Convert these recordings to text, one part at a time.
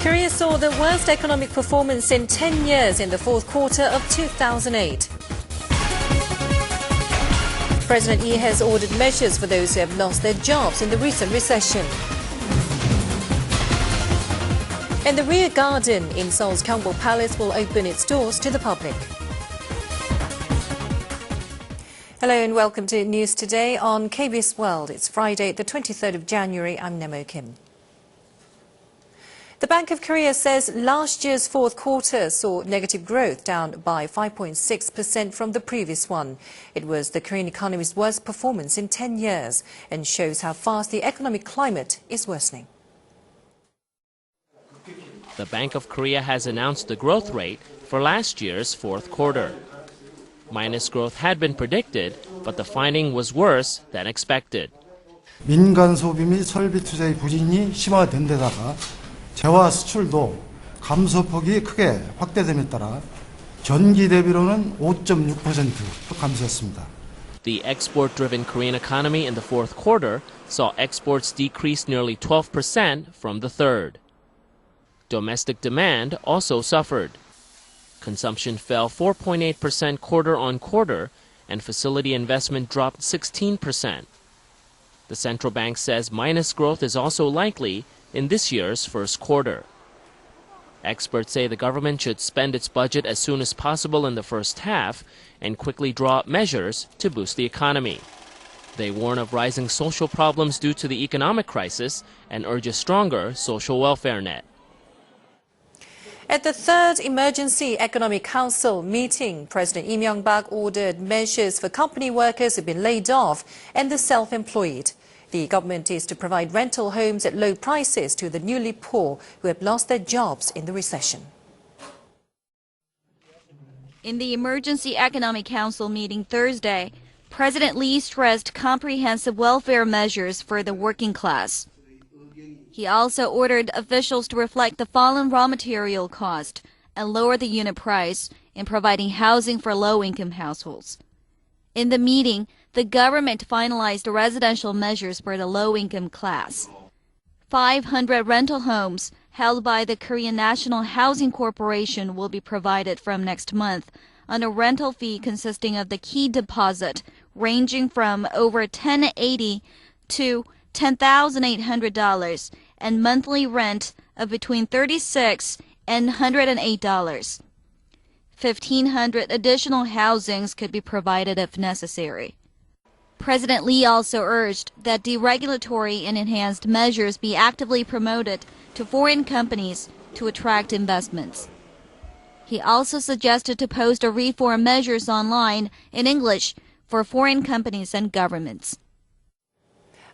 Korea saw the worst economic performance in 10 years in the fourth quarter of 2008. President Lee has ordered measures for those who have lost their jobs in the recent recession. And the rear garden in Seoul's Gyeongbok Palace will open its doors to the public. Hello and welcome to News Today on KBS World. It's Friday, the 23rd of January. I'm Nam-hun Jan. The Bank of Korea says last year's fourth quarter saw negative growth, down by 5.6% from the previous one. It was the Korean economy's worst performance in 10 years and shows how fast the economic climate is worsening. The Bank of Korea has announced the growth rate for last year's fourth quarter. Minus growth had been predicted, but the finding was worse than expected. 민간 소비 및 설비 투자의 부진이 심화된 데다가 재화 수출도 감소폭이 크게 확대됨에 따라 전기 대비로는 5.6% 감소했습니다. The export-driven Korean economy in the fourth quarter saw exports decrease nearly 12% from the third. Domestic demand also suffered. Consumption fell 4.8% quarter-on-quarter, and facility investment dropped 16%. The central bank says minus growth is also likely in this year's first quarter. Experts say the government should spend its budget as soon as possible in the first half and quickly draw up measures to boost the economy. They warn of rising social problems due to the economic crisis and urge a stronger social welfare net. At the third Emergency Economic Council meeting, President Lee Myung-bak ordered measures for company workers who have been laid off and the self-employed. The government is to provide rental homes at low prices to the newly poor who have lost their jobs in the recession. In the Emergency Economic Council meeting Thursday, President Lee stressed comprehensive welfare measures for the working class. He also ordered officials to reflect the fallen raw material cost and lower the unit price in providing housing for low-income households. In the meeting, the government finalized residential measures for the low-income class. 500 rental homes held by the Korean National Housing Corporation will be provided from next month on a rental fee consisting of the key deposit ranging from over $1,080 to $10,800 and monthly rent of between $36 and $108. 1,500 additional housings could be provided if necessary. President Lee also urged that deregulatory and enhanced measures be actively promoted to foreign companies to attract investments. He also suggested to post reform measures online in English for foreign companies and governments.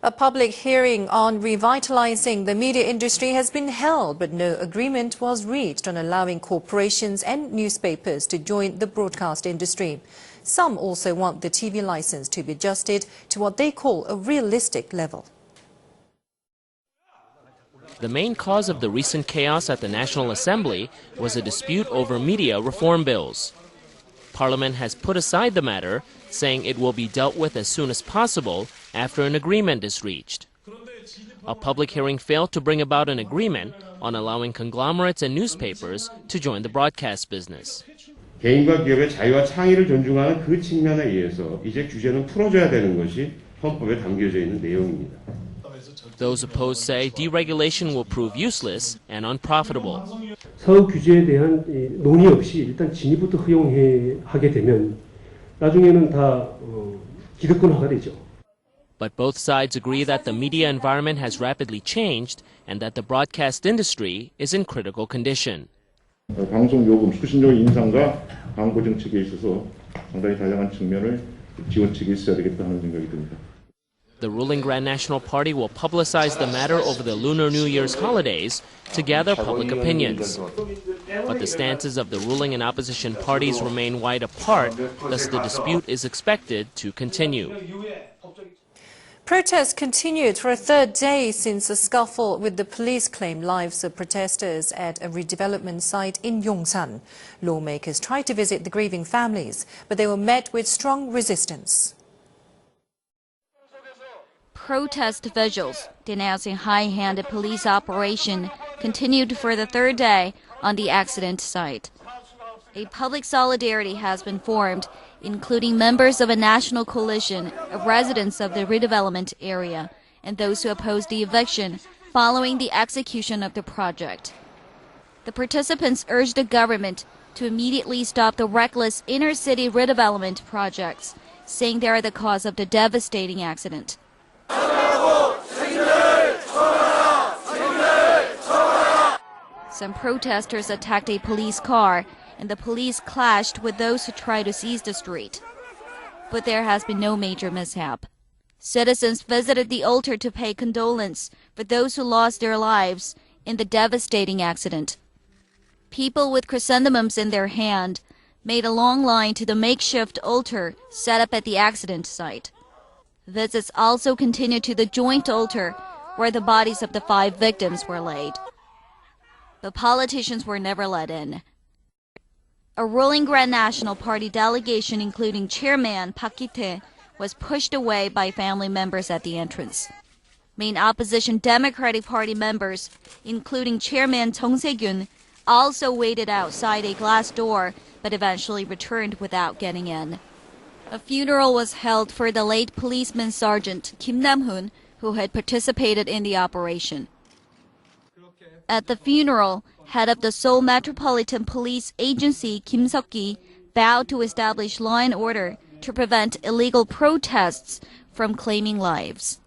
A public hearing on revitalizing the media industry has been held, but no agreement was reached on allowing corporations and newspapers to join the broadcast industry. Some also want the TV license to be adjusted to what they call a realistic level. The main cause of the recent chaos at the National Assembly was a dispute over media reform bills. Parliament has put aside the matter, saying it will be dealt with as soon as possible after an agreement is reached. A public hearing failed to bring about an agreement on allowing conglomerates and newspapers to join the broadcast business. 개인과 기업의 자유와 창의를 존중하는 그 측면에 의해서 이제 규제는 풀어줘야 되는 것이 헌법에 담겨져 있는 내용입니다. Those opposed say deregulation will prove useless and unprofitable. 사후 규제에 대한 논의 없이 일단 진입부터 허용하게 되면 나중에는 다 기득권화가 되죠. But both sides agree that the media environment has rapidly changed and that the broadcast industry is in critical condition. 방송 요금 수신료 인상과 광고 정책에 있어서 상당히 다양한 측면을 지원책이 있어야 되겠다 하는 생각이 듭니다. The ruling Grand National Party will publicize the matter over the Lunar New Year's holidays to gather public opinions. But the stances of the ruling and opposition parties remain wide apart, thus the dispute is expected to continue. Protests continued for a third day since a scuffle with the police claimed lives of protesters at a redevelopment site in Yongsan. Lawmakers tried to visit the grieving families, but they were met with strong resistance. Protest vigils denouncing high-handed police operation continued for the third day on the accident site. A public solidarity has been formed, including members of a national coalition of residents of the redevelopment area and those who oppose the eviction following the execution of the project. The participants urged the government to immediately stop the reckless inner-city redevelopment projects, saying they are the cause of the devastating accident. Some protesters attacked a police car, and the police clashed with those who tried to seize the street. But there has been no major mishap. Citizens visited the altar to pay condolence for those who lost their lives in the devastating accident. People with chrysanthemums in their hand made a long line to the makeshift altar set up at the accident site. Visits also continued to the joint altar where the bodies of the 5 victims were laid. But politicians were never let in. A ruling Grand National Party delegation, including Chairman Park Ki-tae, was pushed away by family members at the entrance. Main opposition Democratic Party members, including Chairman Chung Se-gyun, also waited outside a glass door, but eventually returned without getting in. A funeral was held for the late policeman Sergeant Kim Nam-hun, who had participated in the operation. At the funeral, head of the Seoul Metropolitan Police Agency Kim Seok-gi vowed to establish law and order to prevent illegal protests from claiming lives.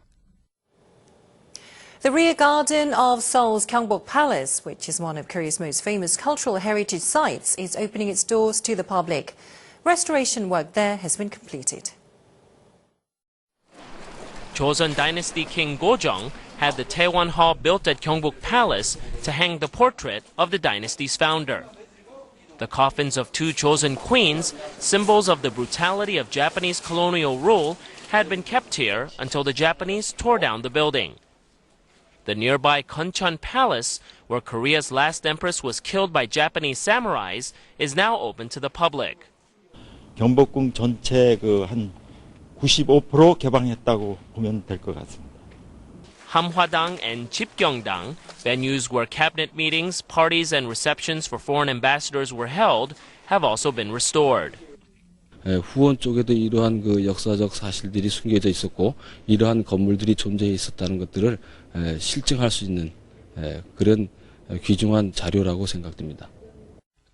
The rear garden of Seoul's Gyeongbok Palace, which is one of Korea's most famous cultural heritage sites, is opening its doors to the public. Restoration work there has been completed. Joseon Dynasty King Gyeongbok had the Taewon Hall built at Gyeongbok Palace to hang the portrait of the dynasty's founder. The coffins of 2 Joseon queens, symbols of the brutality of Japanese colonial rule, had been kept here until the Japanese tore down the building. The nearby Gyeoncheon Palace, where Korea's last empress was killed by Japanese samurais, is now open to the public. 경복궁 전체 한 95% 개방했다고 보면 될 것 같습니다. Hamhwadang and Jipgyeongdang, venues where cabinet meetings, parties, and receptions for foreign ambassadors were held, have also been restored. 후원 쪽에도 이러한 역사적 사실들이 숨겨져 있었고 이러한 건물들이 존재해 있었다는 것들을 실증할 수 있는 그런 귀중한 자료라고 생각됩니다.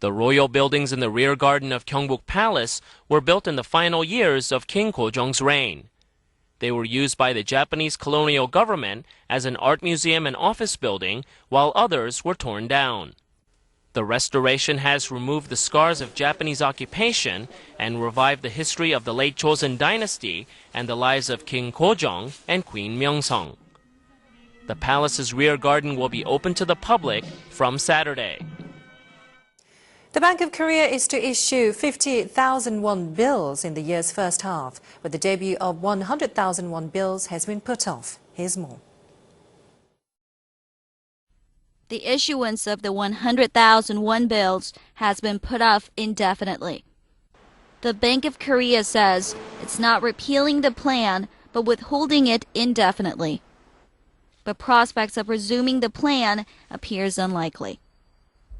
The royal buildings in the rear garden of Gyeongbok Palace were built in the final years of King Gojong's reign. They were used by the Japanese colonial government as an art museum and office building, while others were torn down. The restoration has removed the scars of Japanese occupation and revived the history of the late Joseon dynasty and the lives of King Gojong and Queen Myeongsong. The palace's rear garden will be open to the public from Saturday. The Bank of Korea is to issue 50,000 won bills in the year's first half, but the debut of 100,000 won bills has been put off. Here's more. The issuance of the 100,000 won bills has been put off indefinitely. The Bank of Korea says it's not repealing the plan, but withholding it indefinitely. But prospects of resuming the plan appears unlikely.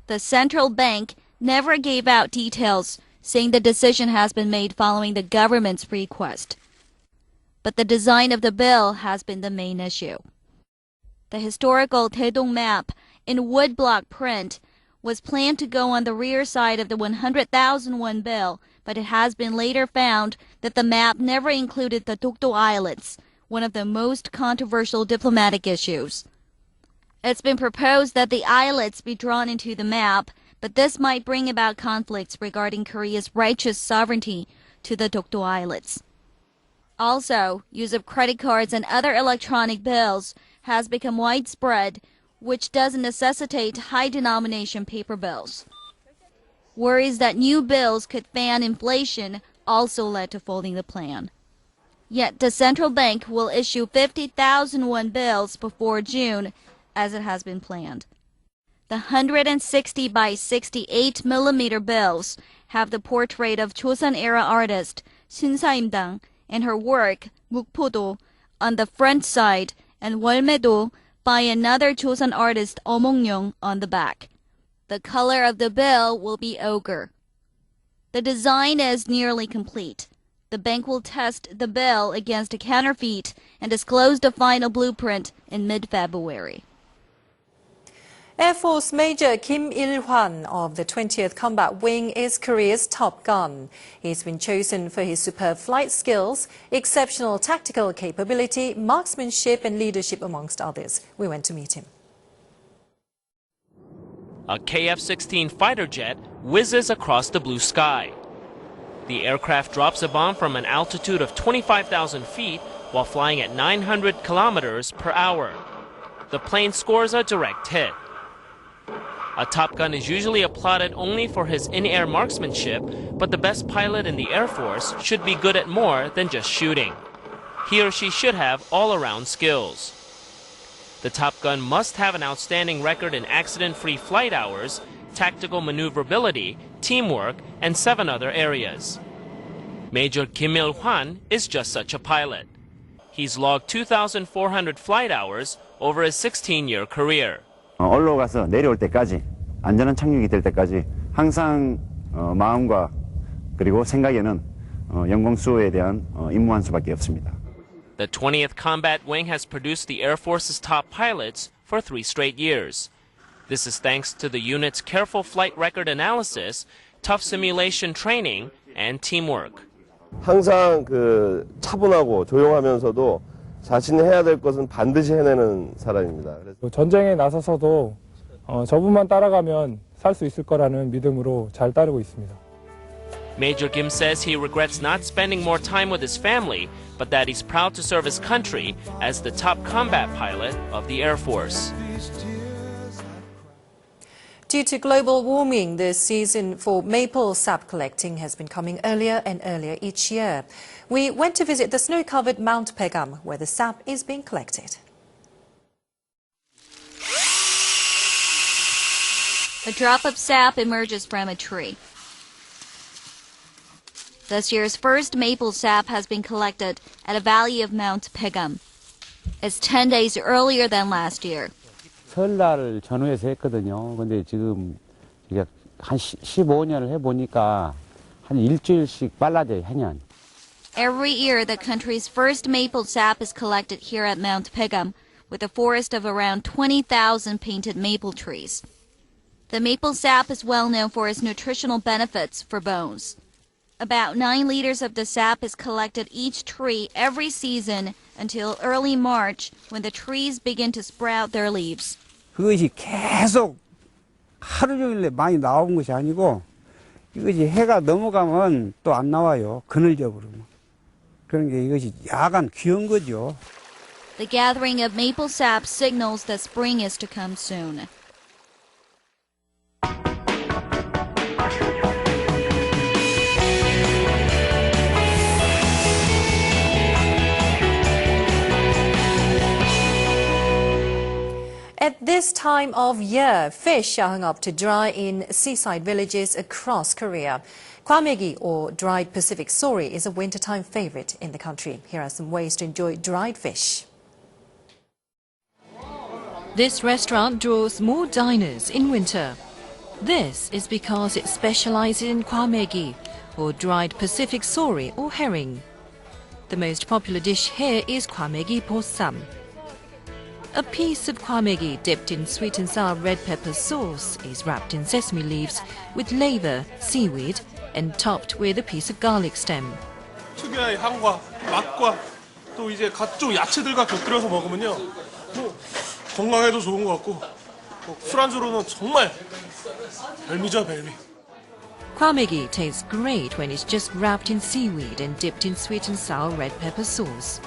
The central bank never gave out details, saying the decision has been made following the government's request. But the design of the bill has been the main issue. The historical Taedong map in woodblock print was planned to go on the rear side of the 100,000 won bill, but it has been later found that the map never included the Dokdo Islets, one of the most controversial diplomatic issues. It's been proposed that the islets be drawn into the map, but this might bring about conflicts regarding Korea's righteous sovereignty to the Dokdo Islets. Also, use of credit cards and other electronic bills has become widespread, which doesn't necessitate high-denomination paper bills. Worries that new bills could fan inflation also led to folding the plan. Yet the central bank will issue 50,000 won bills before June, as it has been planned. The 160 by 68 millimeter bills have the portrait of Joseon-era artist Shin Sa-imdang and her work Mukpodo on the front side and Wolmedo by another Seosan artist Eomong on the back. The color of the bill will be ochre. The design is nearly complete. The bank will test the bill against a counterfeit and disclose the final blueprint in mid-February. Air Force Major Kim Il-hwan of the 20th Combat Wing is Korea's top gun. He's been chosen for his superb flight skills, exceptional tactical capability, marksmanship and leadership, amongst others. We went to meet him. A KF-16 fighter jet whizzes across the blue sky. The aircraft drops a bomb from an altitude of 25,000 feet while flying at 900 kilometers per hour. The plane scores a direct hit. A Top Gun is usually applauded only for his in-air marksmanship, but the best pilot in the Air Force should be good at more than just shooting. He or she should have all-around skills. The Top Gun must have an outstanding record in accident-free flight hours, tactical maneuverability, teamwork, and 7 other areas. Major Kim Il-hwan is just such a pilot. He's logged 2,400 flight hours over his 16-year career. 올라가서 내려올 때까지 안전한 착륙이 될 때까지 항상 마음과 그리고 생각에는 영광수호에 대한 임무한 수밖에 없습니다. The 20th Combat Wing has produced the Air Force's top pilots for 3 straight years. This is thanks to the unit's careful flight record analysis, tough simulation training, and teamwork. 항상 차분하고 조용하면서도 자신이 해야 될 것은 반드시 해내는 사람입니다. 전쟁에 나서서도 저분만 따라가면 살 수 있을 거라는 믿음으로 잘 따르고 있습니다. Major Kim says he regrets not spending more time with his family, but that he's proud to serve his country as the top combat pilot of the Air Force. Due to global warming, the season for maple sap collecting has been coming earlier and earlier each year. We went to visit the snow-covered Mount Pegam, where the sap is being collected. A drop of sap emerges from a tree. This year's first maple sap has been collected at a valley of Mount Pegam. It's 10 days earlier than last year. 설날 전후에서 했거든요. 근데 지금 이게 한 15년을 해보니까 한 일주일씩 빨라져요, 해년. Every year, the country's first maple sap is collected here at Mount Pegam, with a forest of around 20,000 painted maple trees. The maple sap is well known for its nutritional benefits for bones. About 9 liters of the sap is collected each tree every season until early March, when the trees begin to sprout their leaves. 그것이 계속 하루 종일 많이 나온 것이 아니고 이것이 해가 넘어가면 또 안 나와요. 그늘적으로. 그러니까 이것이 야간 귀한 거죠. The gathering of maple sap signals that spring is to come soon. At this time of year, fish are hung up to dry in seaside villages across Korea. Kwamegi, or dried Pacific sori, is a wintertime favorite in the country. Here are some ways to enjoy dried fish. This restaurant draws more diners in winter. This is because it specializes in kwamegi, or dried Pacific sori or herring. The most popular dish here is kwamegi bossam. A piece of kwamegi dipped in sweet and sour red pepper sauce is wrapped in sesame leaves with laver, seaweed, and topped with a piece of garlic stem. 특유의 향과 맛과 또 이제 각종 야채들과 곁들여서 먹으면요, 건강에도 좋은 것 같고 술안주로는 정말 별미죠, 별미. Kwamegi tastes great when it's just wrapped in seaweed and dipped in sweet and sour red pepper sauce.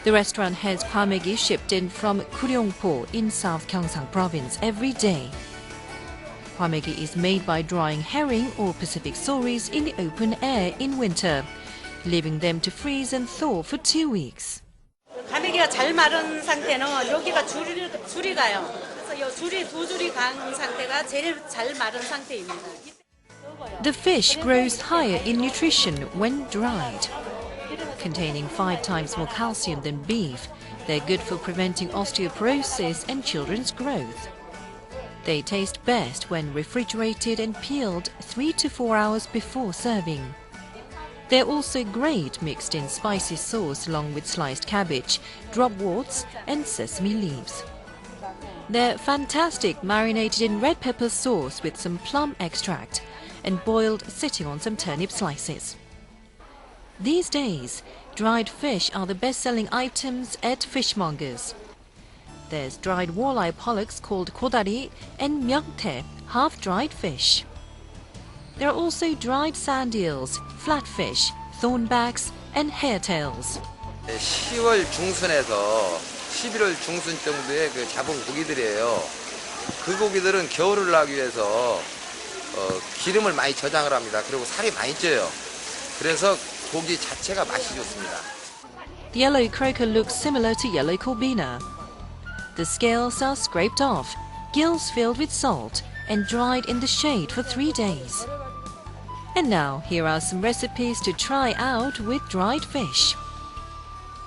The restaurant has kwamegi shipped in from Kuryongpo in South Gyeongsang province every day. Kwamegi is made by drying herring or Pacific soris in the open air in winter, leaving them to freeze and thaw for 2 weeks. 과메기가 잘 마른 상태는 여기가 줄이 가요. 그래서 이 줄이 2줄이 간 상태가 제일 잘 마른 상태입니다. The fish grows higher in nutrition when dried. Containing 5 times more calcium than beef, They're good for preventing osteoporosis and children's growth. They taste best when refrigerated and peeled 3 to 4 hours before serving. They're also great mixed in spicy sauce along with sliced cabbage, dropworts and sesame leaves. They're fantastic marinated in red pepper sauce with some plum extract and boiled sitting on some turnip slices. These days, dried fish are the best-selling items at fishmongers. There's dried walleye pollocks called kodari and myeongtae, half-dried fish. There are also dried sand eels, flatfish, thornbacks and hairtails. 10월 중순에서 11월 중순 정도에 그 잡은 고기들이에요. 그 고기들은 겨울을 나기 위해서 기름을 많이 저장을 합니다. 그리고 살이 많이 쪄요. 그래서 고기 자체가 맛이 좋습니다. The yellow croaker looks similar to yellow corbina. The scales are scraped off, gills filled with salt and dried in the shade for 3 days. And now, here are some recipes to try out with dried fish.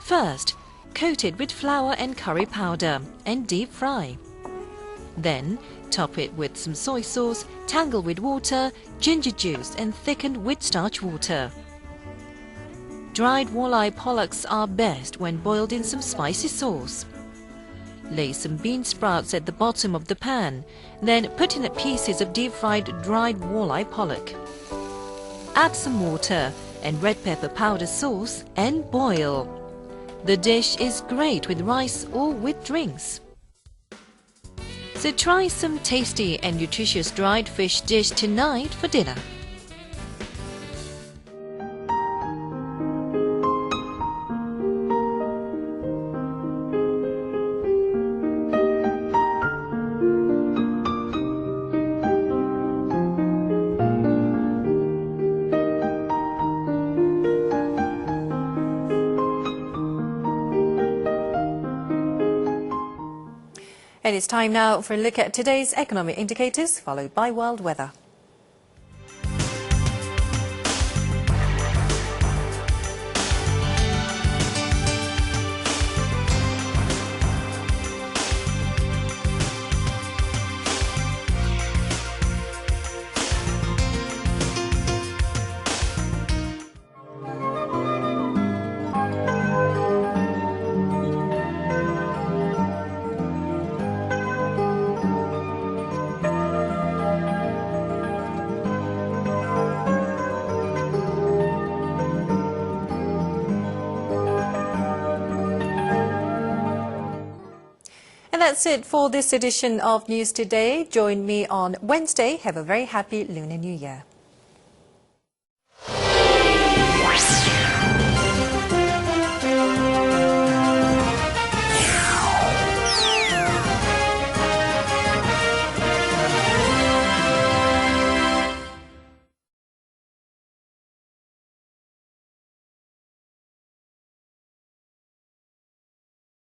First, coat it with flour and curry powder and deep fry. Then, top it with some soy sauce, tangle with water, ginger juice and thickened with starch water. Dried walleye pollocks are best when boiled in some spicy sauce. Lay some bean sprouts at the bottom of the pan, then put in pieces of deep-fried dried walleye pollock. Add some water and red pepper powder sauce and boil. The dish is great with rice or with drinks. So try some tasty and nutritious dried fish dish tonight for dinner. And it's time now for a look at today's economic indicators, followed by world weather. And that's it for this edition of News Today. Join me on Wednesday. Have a very happy Lunar New Year.